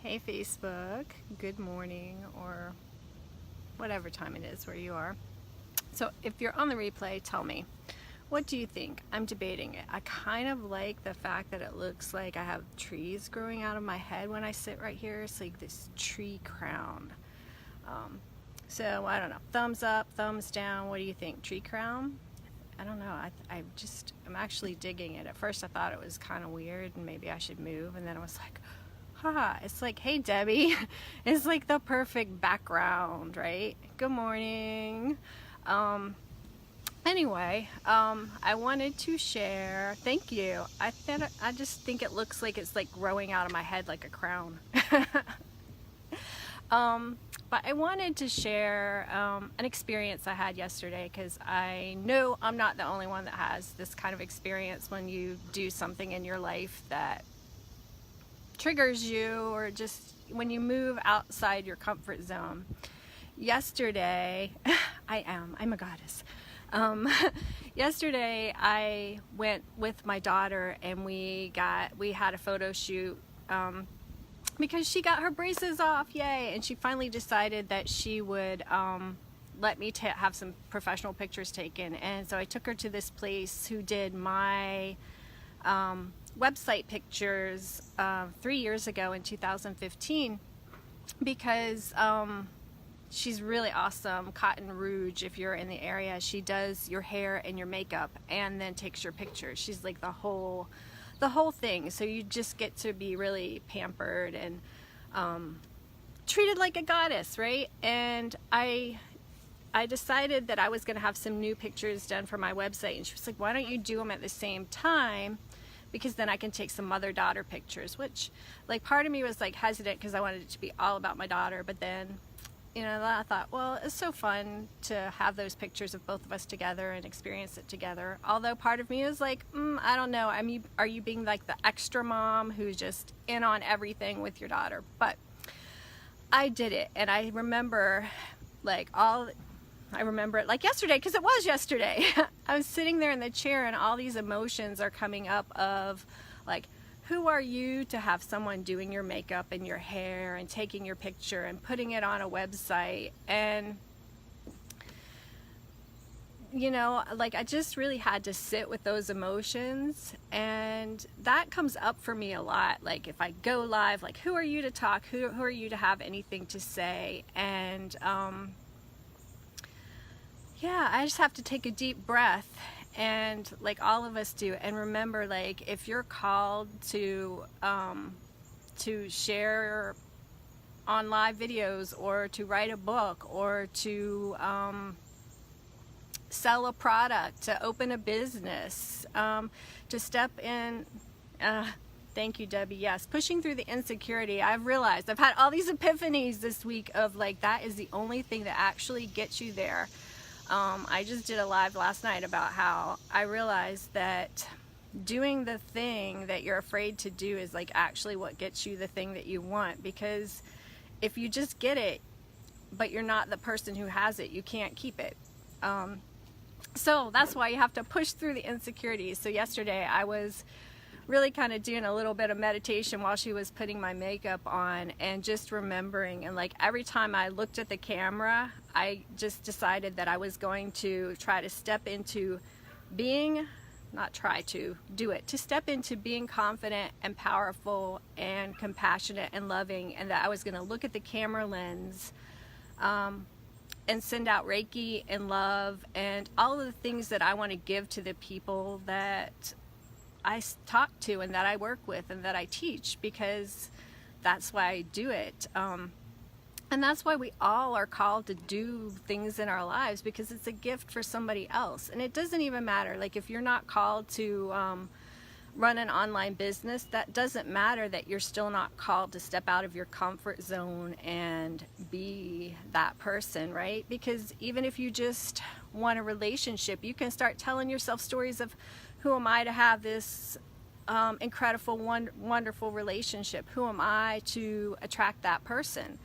Hey Facebook, good morning or whatever time it is where you are. So if you're on the replay, tell me, what do you think? I'm debating it. I kind of like the fact that it looks like I have trees growing out of my head when I sit right here. It's like this tree crown. So I don't know, thumbs up, thumbs down, what do you think? Tree crown? I don't know, I'm actually digging it. At first I thought it was kind of weird and maybe I should move, and then I was like, it's like, hey Debbie, it's like the perfect background, right? Good morning. Anyway, I wanted to share, thank you. I just think it looks like it's like growing out of my head like a crown. But I wanted to share an experience I had yesterday, because I know I'm not the only one that has this kind of experience when you do something in your life that triggers you, or just when you move outside your comfort zone. Yesterday, I'm a goddess. Yesterday I went with my daughter and we had a photo shoot because she got her braces off, yay, and she finally decided that she would let me have some professional pictures taken. And so I took her to this place who did my website pictures 3 years ago in 2015, because she's really awesome. Cotton Rouge, if you're in the area, she does your hair and your makeup and then takes your pictures. She's like the whole thing, so you just get to be really pampered and treated like a goddess, right? And I decided that I was going to have some new pictures done for my website, and she was like, why don't you do them at the same time, because then I can take some mother-daughter pictures, which, like, part of me was like hesitant because I wanted it to be all about my daughter, but then, you know, I thought, well, it's so fun to have those pictures of both of us together and experience it together. Although part of me was like, I don't know, are you being like the extra mom who's just in on everything with your daughter? But I did it, and I remember it like yesterday, because it was yesterday. I was sitting there in the chair and all these emotions are coming up of like, who are you to have someone doing your makeup and your hair and taking your picture and putting it on a website? And, you know, like, I just really had to sit with those emotions, and that comes up for me a lot. Like, if I go live, like, who are you to talk? Who are you to have anything to say? And yeah, I just have to take a deep breath, and like all of us do, and remember, like, if you're called to share on live videos, or to write a book, or to sell a product, to open a business, to step in, thank you, Debbie. Yes, pushing through the insecurity. I've realized, I've had all these epiphanies this week of like, that is the only thing that actually gets you there. I just did a live last night about how I realized that doing the thing that you're afraid to do is like actually what gets you the thing that you want. Because if you just get it, but you're not the person who has it, you can't keep it. So that's why you have to push through the insecurities. So yesterday I was really kind of doing a little bit of meditation while she was putting my makeup on, and just remembering, and like every time I looked at the camera, I just decided that I was going to try to step into being, not try to do it, to step into being confident and powerful and compassionate and loving, and that I was going to look at the camera lens and send out Reiki and love and all of the things that I want to give to the people that I talk to and that I work with and that I teach, because that's why I do it. And that's why we all are called to do things in our lives, because it's a gift for somebody else. And it doesn't even matter, like, if you're not called to run an online business, that doesn't matter that you're still not called to step out of your comfort zone and be that person, right? Because even if you just want a relationship, you can start telling yourself stories of, who am I to have this incredible, wonderful relationship? Who am I to attract that person?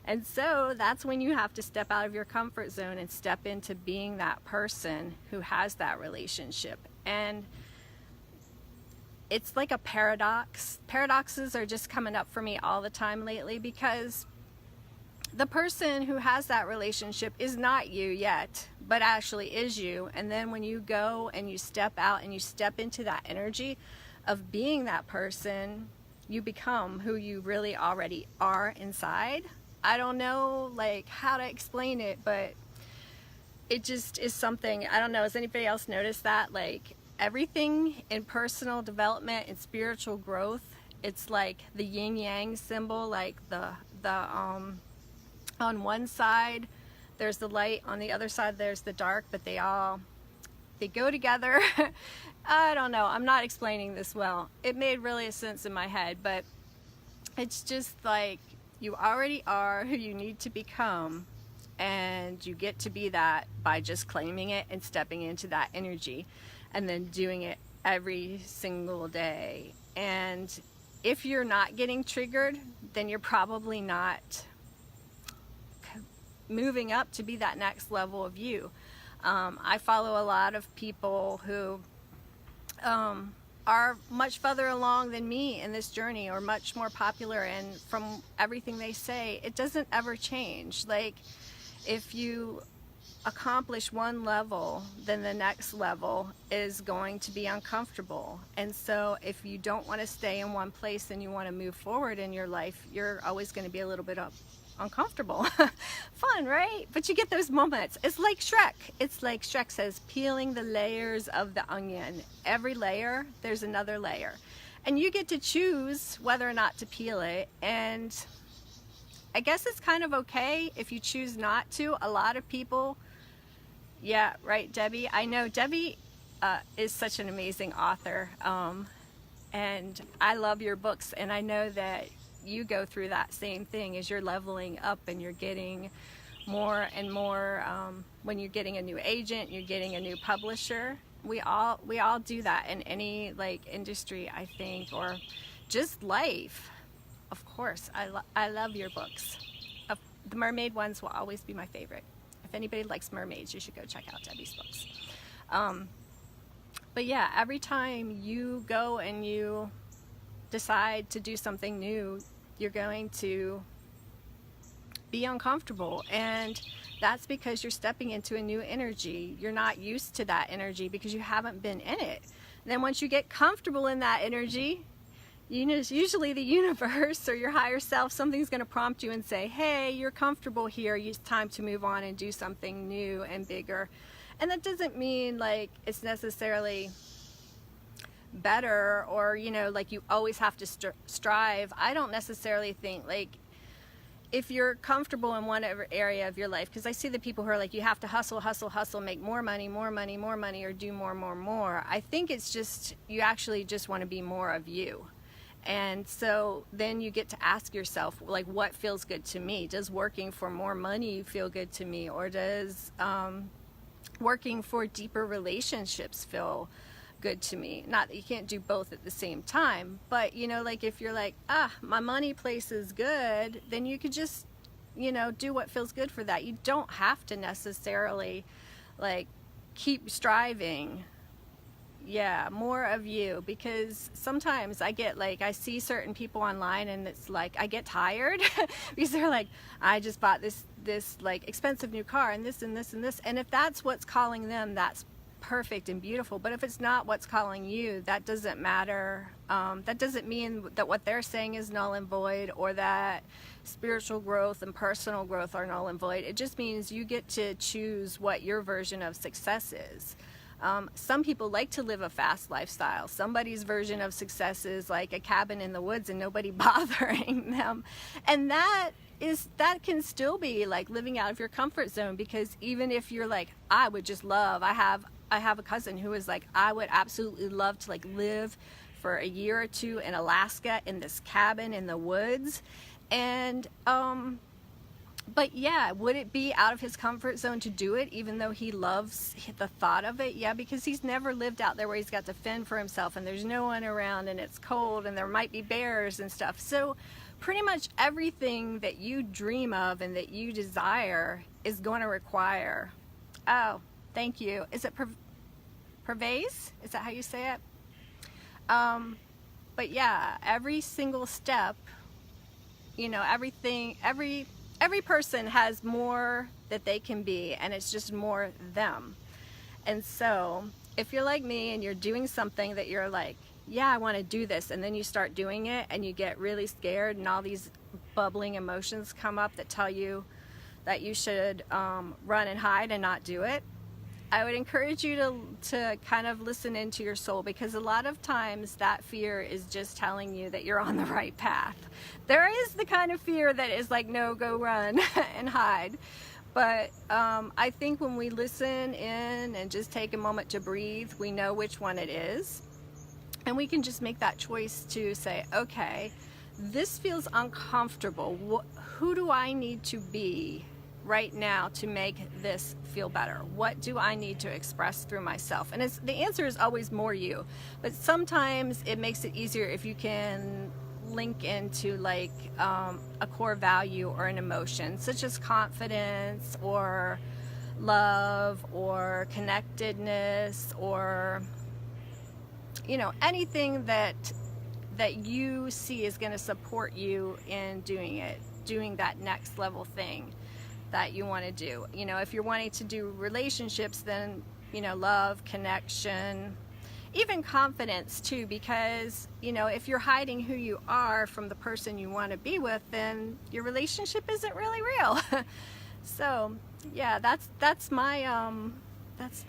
And so that's when you have to step out of your comfort zone and step into being that person who has that relationship. And it's like a paradox. Paradoxes are just coming up for me all the time lately, because the person who has that relationship is not you yet, but actually is you. And then when you go and you step out and you step into that energy of being that person, you become who you really already are inside. I don't know like how to explain it, but it just is something. I don't know, has anybody else noticed that? Like everything in personal development and spiritual growth, it's like the yin yang symbol, like the on one side there's the light, on the other side there's the dark, but they go together. I don't know, I'm not explaining this well. It made really a sense in my head, but it's just like you already are who you need to become, and you get to be that by just claiming it and stepping into that energy and then doing it every single day. And if you're not getting triggered, then you're probably not moving up to be that next level of you. I follow a lot of people who are much further along than me in this journey, or much more popular, and from everything they say, it doesn't ever change. Like if you accomplish one level, then the next level is going to be uncomfortable. And so if you don't want to stay in one place and you want to move forward in your life, you're always going to be a little bit uncomfortable. Fun, right? But you get those moments. It's like Shrek. It's like Shrek says, peeling the layers of the onion. Every layer, there's another layer. And you get to choose whether or not to peel it. And I guess it's kind of okay if you choose not to. A lot of people, yeah, right, Debbie? I know Debbie is such an amazing author. And I love your books, and I know that you go through that same thing as you're leveling up and you're getting more and more. When you're getting a new agent, you're getting a new publisher. We all do that in any like industry, I think, or just life. Of course, I love your books. The mermaid ones will always be my favorite. If anybody likes mermaids, you should go check out Debbie's books. But yeah, every time you go and you decide to do something new, you're going to be uncomfortable, and that's because you're stepping into a new energy. You're not used to that energy because you haven't been in it. And then once you get comfortable in that energy, usually the universe or your higher self, something's going to prompt you and say, hey, you're comfortable here, it's time to move on and do something new and bigger. And that doesn't mean like it's necessarily better, or like you always have to strive. I don't necessarily think like if you're comfortable in one area of your life, because I see the people who are like, you have to hustle, make more money, or do more. I think it's just, you actually just want to be more of you. And so then you get to ask yourself, like, what feels good to me? Does working for more money feel good to me? Or does working for deeper relationships feel good to me? Not that you can't do both at the same time, but like if you're like, my money place is good, then you could just do what feels good for that. You don't have to necessarily like keep striving. Yeah, more of you, because sometimes I get like, I see certain people online and it's like I get tired because they're like, I just bought this like expensive new car and this and this and this, and if that's what's calling them, that's perfect and beautiful. But if it's not what's calling you, that doesn't matter. That doesn't mean that what they're saying is null and void, or that spiritual growth and personal growth are null and void. It just means you get to choose what your version of success is. Some people like to live a fast lifestyle. Somebody's version of success is like a cabin in the woods and nobody bothering them. And that can still be like living out of your comfort zone, because even if you're like, I would just love, I have a cousin who is like, I would absolutely love to like live for a year or two in Alaska in this cabin in the woods. And but yeah, would it be out of his comfort zone to do it, even though he loves the thought of it? Yeah, because he's never lived out there where he's got to fend for himself and there's no one around and it's cold and there might be bears and stuff. So pretty much everything that you dream of and that you desire is going to require, oh, thank you. Is it Pervase? Is that how you say it? But yeah, every single step, every person has more that they can be, and it's just more them. And so if you're like me and you're doing something that you're like, yeah, I want to do this, and then you start doing it and you get really scared and all these bubbling emotions come up that tell you that you should run and hide and not do it, I would encourage you to kind of listen into your soul, because a lot of times that fear is just telling you that you're on the right path. There is the kind of fear that is like, no, go run and hide. But I think when we listen in and just take a moment to breathe, we know which one it is. And we can just make that choice to say, okay, this feels uncomfortable. Who do I need to be right now to make this feel better? What do I need to express through myself? And the answer is always more you. But sometimes it makes it easier if you can link into like a core value or an emotion, such as confidence or love or connectedness, or anything that you see is going to support you in doing that next level thing that you want to do. If you're wanting to do relationships, then love, connection, even confidence too, because if you're hiding who you are from the person you want to be with, then your relationship isn't really real. So yeah, that's my that's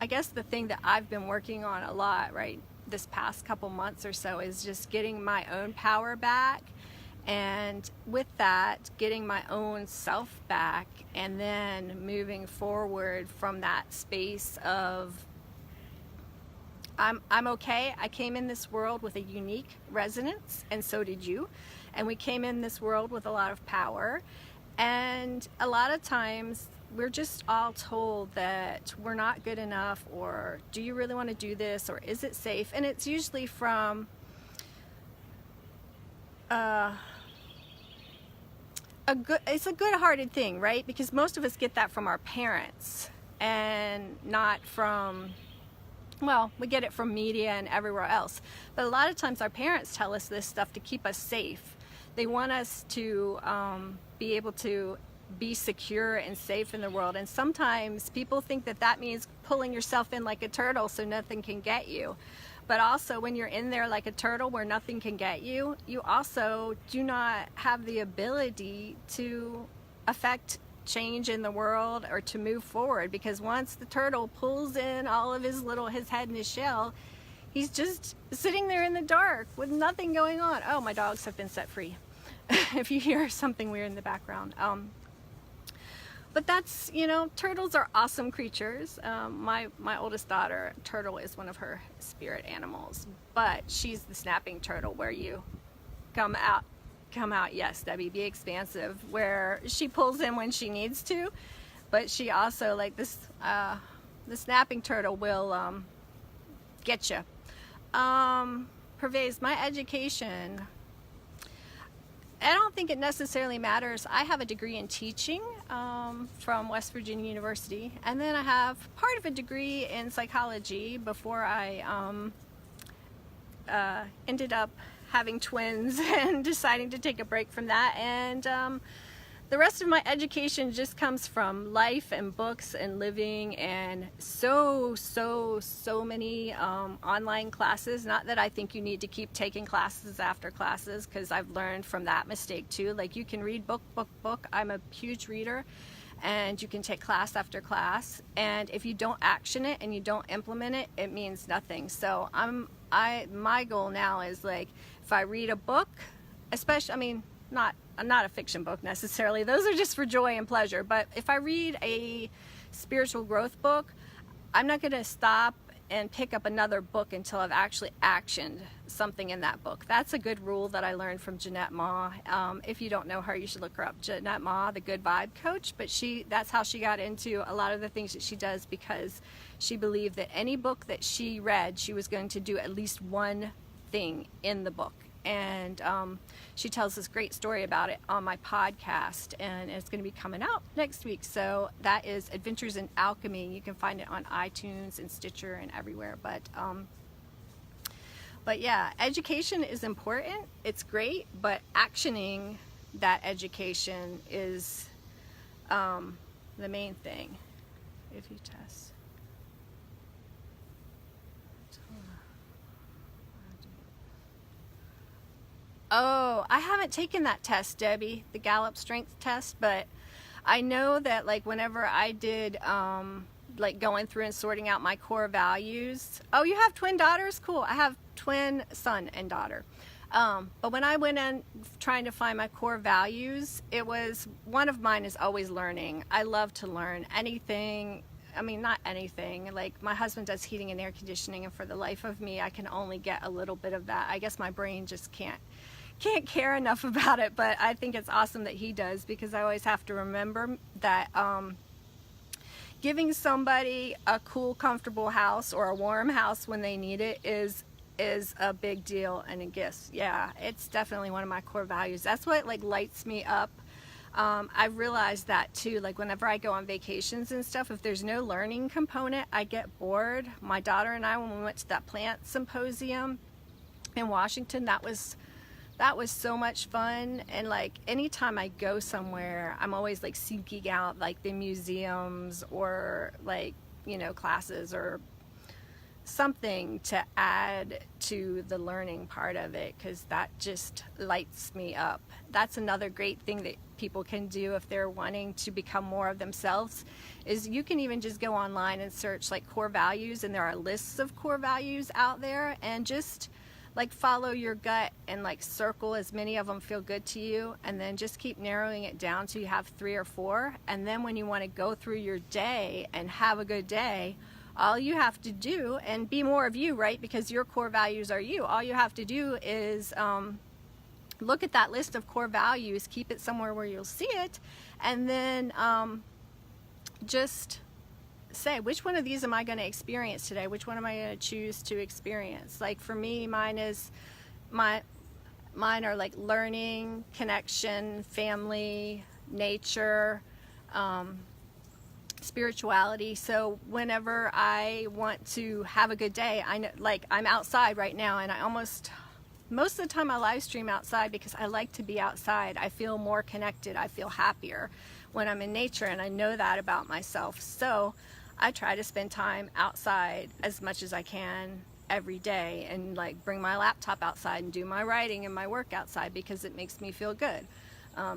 I guess the thing that I've been working on a lot right this past couple months or so, is just getting my own power back, and with that getting my own self back, and then moving forward from that space of I'm okay. I came in this world with a unique resonance, and so did you. And we came in this world with a lot of power. And a lot of times we're just all told that we're not good enough, or do you really want to do this, or is it safe? And it's usually from it's a good-hearted thing, right? Because most of us get that from our parents, and not from, well, we get it from media and everywhere else. But a lot of times our parents tell us this stuff to keep us safe. They want us to be able to be secure and safe in the world. And sometimes people think that that means pulling yourself in like a turtle so nothing can get you. But also when you're in there like a turtle where nothing can get you, you also do not have the ability to affect change in the world or to move forward, because once the turtle pulls in all of his head in his shell, he's just sitting there in the dark with nothing going on. Oh, my dogs have been set free. If you hear something weird in the background. But that's, turtles are awesome creatures. My oldest daughter, turtle is one of her spirit animals, but she's the snapping turtle, where you come out, yes, Debbie, be expansive, where she pulls in when she needs to, but she also, like this, the snapping turtle will get you. Pervades my education. I don't think it necessarily matters. I have a degree in teaching from West Virginia University, and then I have part of a degree in psychology before I ended up having twins and deciding to take a break from that. And the rest of my education just comes from life and books and living, and so many online classes. Not that I think you need to keep taking classes after classes, because I've learned from that mistake too. Like, you can read book. I'm a huge reader, and you can take class after class, and if you don't action it and you don't implement it, it means nothing. So my goal now is, like, if I read a book, especially, not a fiction book necessarily, those are just for joy and pleasure, but if I read a spiritual growth book, I'm not going to stop and pick up another book until I've actually actioned something in that book. That's a good rule that I learned from Jeanette Ma. If you don't know her, you should look her up, Jeanette Ma, the Good Vibe Coach. But that's how she got into a lot of the things that she does, because she believed that any book that she read, she was going to do at least one thing in the book. And she tells this great story about it on my podcast, and it's going to be coming out next week. So that is Adventures in Alchemy. You can find it on iTunes and Stitcher and everywhere. But But yeah, education is important. It's great, but actioning that education is the main thing. If you test. Oh, I haven't taken that test, Debbie, the Gallup strength test, but I know that like whenever I did like going through and sorting out my core values. Oh, you have twin daughters? Cool. I have twin son and daughter. But when I went in trying to find my core values, it was, one of mine is always learning. I love to learn anything. I mean, not anything. Like my husband does heating and air conditioning, and for the life of me, I can only get a little bit of that. I guess my brain just can't care enough about it, but I think it's awesome that he does, because I always have to remember that giving somebody a cool, comfortable house or a warm house when they need it is a big deal and a gift. Yeah, it's definitely one of my core values. That's what like lights me up. I realized that too, like whenever I go on vacations and stuff, if there's no learning component, I get bored. My daughter and I, when we went to that plant symposium in Washington, that was so much fun. And like anytime I go somewhere, I'm always like seeking out like the museums or like, you know, classes or something to add to the learning part of it, because that just lights me up. That's another great thing that people can do if they're wanting to become more of themselves, is you can even just go online and search like core values, and there are lists of core values out there, and just like follow your gut and like circle as many of them feel good to you, and then just keep narrowing it down till you have 3 or 4. And then when you want to go through your day and have a good day, all you have to do, and be more of you, right? Because your core values are you. All you have to do is look at that list of core values, keep it somewhere where you'll see it, and then just say, which one of these am I going to experience today? Which one am I going to choose to experience? Like for me, mine are like learning, connection, family, nature, spirituality. So whenever I want to have a good day, I know, like I'm outside right now, and most of the time I live stream outside because I like to be outside. I feel more connected. I feel happier when I'm in nature, and I know that about myself. So I try to spend time outside as much as I can every day, and like bring my laptop outside and do my writing and my work outside, because it makes me feel good.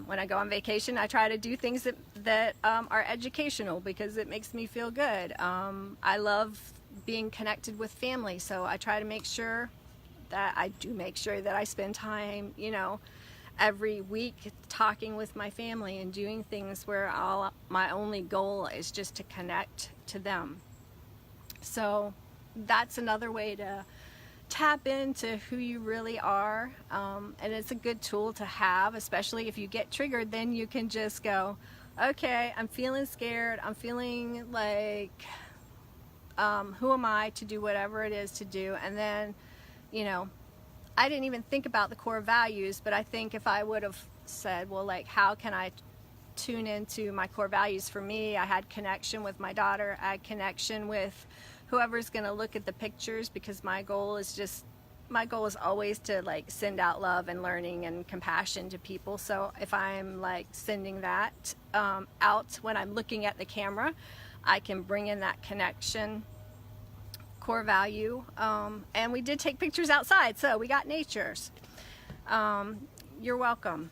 When I go on vacation, I try to do things that are educational, because it makes me feel good. I love being connected with family, so I try to make sure that I spend time, you know, every week talking with my family and doing things where my only goal is just to connect to them. So that's another way to tap into who you really are, and it's a good tool to have, especially if you get triggered. Then you can just go, okay, I'm feeling scared, I'm feeling like who am I to do whatever it is to do? And then, you know, I didn't even think about the core values, but I think if I would have said, well, like, how can I tune into my core values? For me, I had connection with my daughter, I had connection with whoever's going to look at the pictures, because my goal is always to like send out love and learning and compassion to people. So if I'm like sending that out when I'm looking at the camera, I can bring in that connection core value. And we did take pictures outside, so we got natures. You're welcome,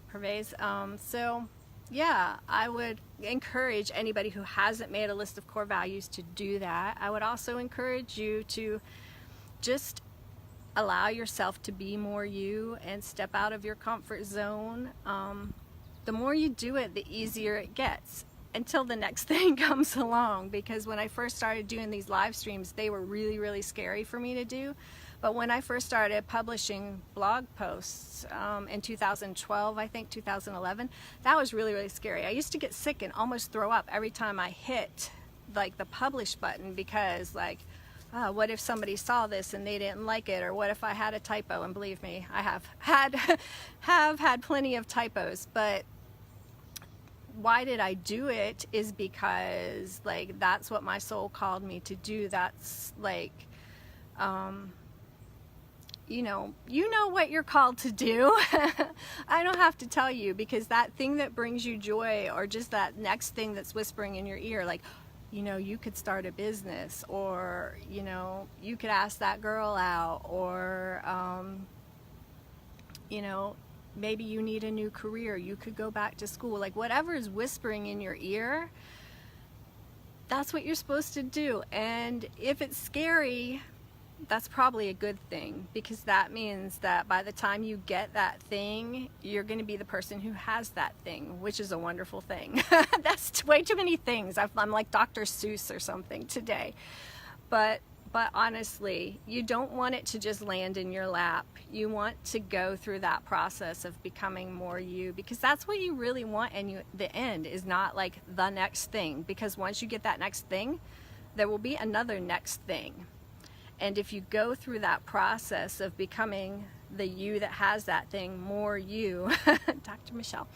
Pervez. So yeah, I would encourage anybody who hasn't made a list of core values to do that. I would also encourage you to just allow yourself to be more you and step out of your comfort zone. The more you do it, the easier it gets, until the next thing comes along. Because when I first started doing these live streams, they were really, really scary for me to do. But when I first started publishing blog posts in 2012, I think 2011, that was really, really scary. I used to get sick and almost throw up every time I hit like the publish button, because like, what if somebody saw this and they didn't like it? Or what if I had a typo? And believe me, I have had plenty of typos. But why did I do it is because like that's what my soul called me to do. That's like you know what you're called to do. I don't have to tell you, because that thing that brings you joy, or just that next thing that's whispering in your ear, like, you know, you could start a business, or, you know, you could ask that girl out, or, you know, maybe you need a new career, you could go back to school, like whatever is whispering in your ear, that's what you're supposed to do. And if it's scary, that's probably a good thing, because that means that by the time you get that thing, you're going to be the person who has that thing, which is a wonderful thing. That's way too many things. I'm like Dr. Seuss or something today. But honestly, you don't want it to just land in your lap. You want to go through that process of becoming more you, because that's what you really want. And the end is not like the next thing, because once you get that next thing, there will be another next thing. And if you go through that process of becoming the you that has that thing, more you, Dr. Michelle,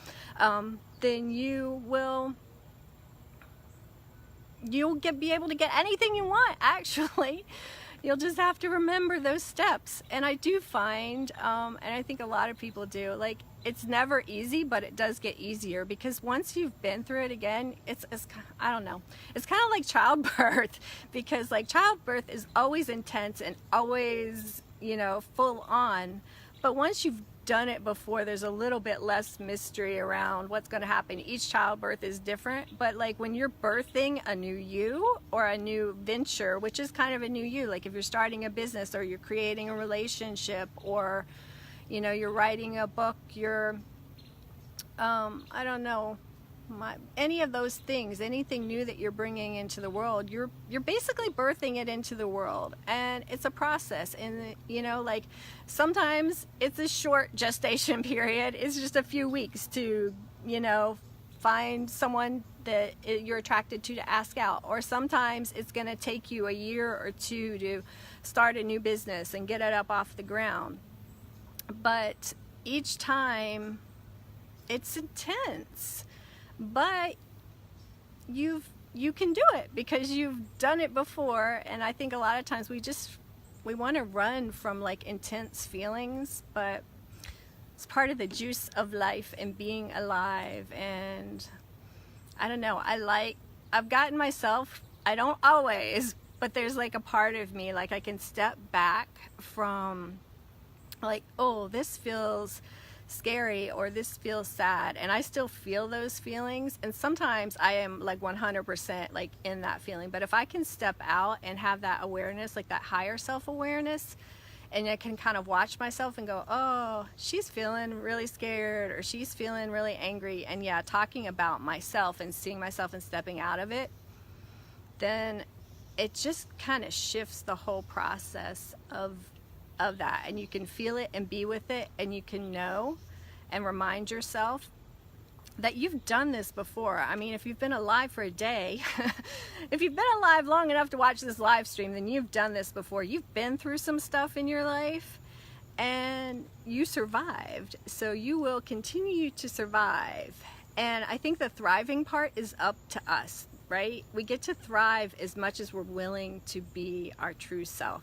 then you'll be able to get anything you want, actually. You'll just have to remember those steps. And I do find, and I think a lot of people do, like, it's never easy, but it does get easier, because once you've been through it again, it's I don't know, it's kind of like childbirth, because like childbirth is always intense and always, you know, full on. But once you've done it before, there's a little bit less mystery around what's going to happen. Each childbirth is different, but like when you're birthing a new you, or a new venture, which is kind of a new you, like if you're starting a business, or you're creating a relationship, or, you know, you're writing a book, you're, I don't know, any of those things, anything new that you're bringing into the world, you're basically birthing it into the world. And it's a process. And, you know, like sometimes it's a short gestation period. It's just a few weeks to, you know, find someone that you're attracted to ask out. Or sometimes it's going to take you a year or two to start a new business and get it up off the ground. But each time it's intense, but you can do it because you've done it before. And I think a lot of times we want to run from like intense feelings, but it's part of the juice of life and being alive. And I don't know, I've gotten myself, I don't always, but there's like a part of me, like I can step back from like, oh, this feels scary, or this feels sad, and I still feel those feelings, and sometimes I am like 100% like in that feeling. But if I can step out and have that awareness, like that higher self-awareness, and I can kind of watch myself and go, oh, she's feeling really scared, or she's feeling really angry, and yeah, talking about myself and seeing myself and stepping out of it, then it just kind of shifts the whole process of that. And you can feel it and be with it, and you can know and remind yourself that you've done this before. I mean, if you've been alive for a day, if you've been alive long enough to watch this live stream, then you've done this before. You've been through some stuff in your life and you survived. So you will continue to survive. And I think the thriving part is up to us, right? We get to thrive as much as we're willing to be our true self.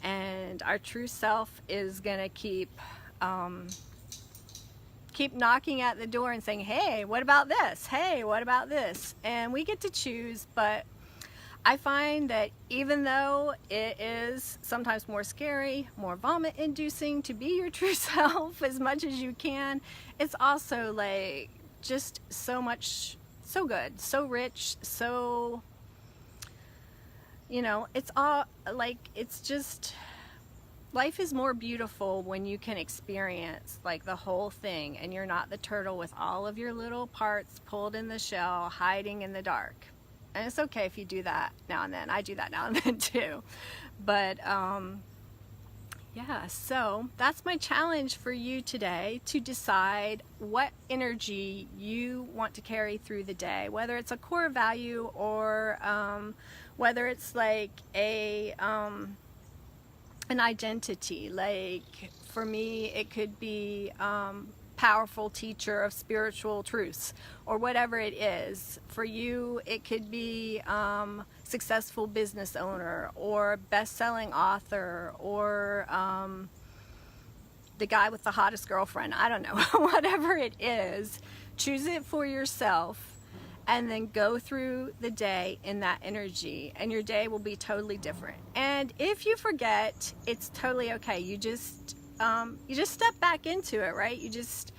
And our true self is gonna keep knocking at the door and saying, hey, what about this? Hey, what about this? And we get to choose. But I find that even though it is sometimes more scary, more vomit inducing to be your true self as much as you can, it's also like just so much, so good, so rich, so, you know, it's all like, it's just, life is more beautiful when you can experience like the whole thing, and you're not the turtle with all of your little parts pulled in the shell, hiding in the dark. And it's okay if you do that now and then. I do that now and then too. But yeah, so that's my challenge for you today, to decide what energy you want to carry through the day, whether it's a core value, or whether it's like an identity. Like for me, it could be powerful teacher of spiritual truths, or whatever it is. For you, it could be successful business owner, or best-selling author, or the guy with the hottest girlfriend, I don't know, whatever it is, choose it for yourself. And then go through the day in that energy, and your day will be totally different. And if you forget, it's totally okay. You just step back into it, right? You just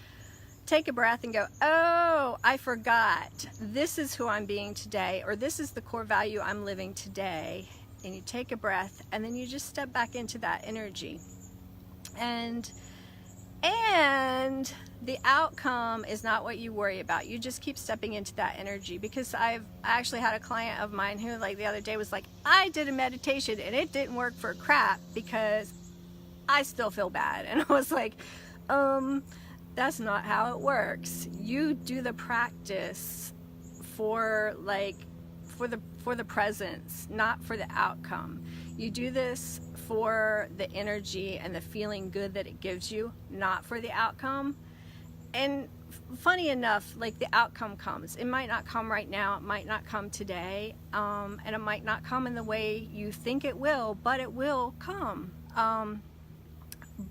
take a breath and go, oh, I forgot. This is who I'm being today, or this is the core value I'm living today. And you take a breath, and then you just step back into that energy. And the outcome is not what you worry about. You just keep stepping into that energy, because I've actually had a client of mine who, like, the other day was like, I did a meditation and it didn't work for crap because I still feel bad. And I was like, that's not how it works. You do the practice for the presence, not for the outcome. You do this for the energy and the feeling good that it gives you, not for the outcome. And funny enough, like, the outcome comes. It might not come right now, it might not come today, and it might not come in the way you think it will, but it will come.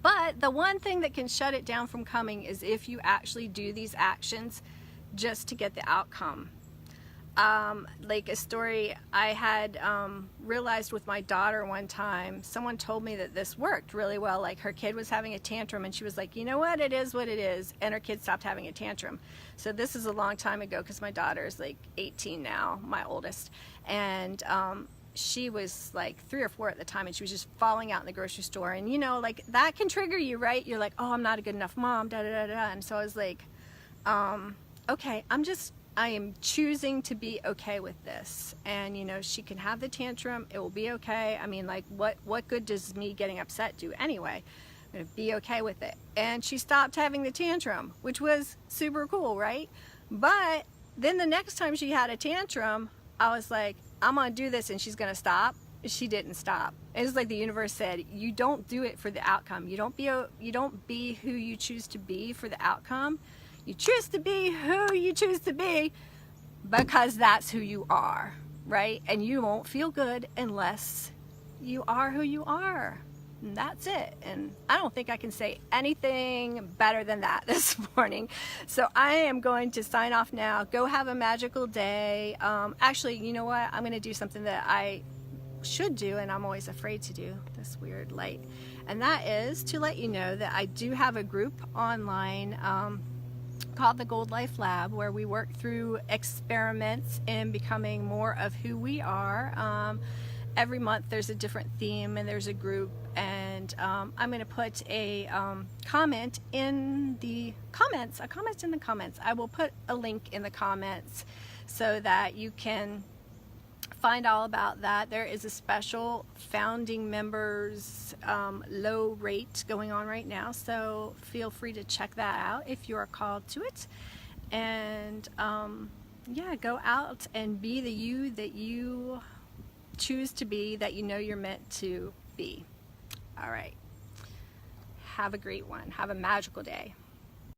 But the one thing that can shut it down from coming is if you actually do these actions just to get the outcome. Like a story I had realized with my daughter one time, someone told me that this worked really well. Like, her kid was having a tantrum and she was like, you know what it is, and her kid stopped having a tantrum. So this is a long time ago, because my daughter is like 18 now, my oldest, and she was like 3 or 4 at the time, and she was just falling out in the grocery store. And you know, like, that can trigger you, right? You're like, oh, I'm not a good enough mom, da da da da. And so I was like, okay, I am choosing to be okay with this. And, you know, she can have the tantrum. It will be okay. I mean, like, what good does me getting upset do anyway? I'm going to be okay with it. And she stopped having the tantrum, which was super cool, right? But then the next time she had a tantrum, I was like, I'm going to do this and she's going to stop. She didn't stop. It was like the universe said, you don't do it for the outcome. You don't be who you choose to be for the outcome. You choose to be who you choose to be because that's who you are, right? And you won't feel good unless you are who you are. And that's it. And I don't think I can say anything better than that this morning. So I am going to sign off now. Go have a magical day. Actually, you know what? I'm going to do something that I should do and I'm always afraid to do, this weird light. And that is to let you know that I do have a group online called the Gold Life Lab, where we work through experiments in becoming more of who we are. Every month there's a different theme and there's a group, and I'm going to put a comment in the comments. I will put a link in the comments so that you can find all about that. There is a special founding members low rate going on right now, so feel free to check that out if you are called to it. And yeah, go out and be the you that you choose to be, that you know you're meant to be. All right, have a great one. Have a magical day.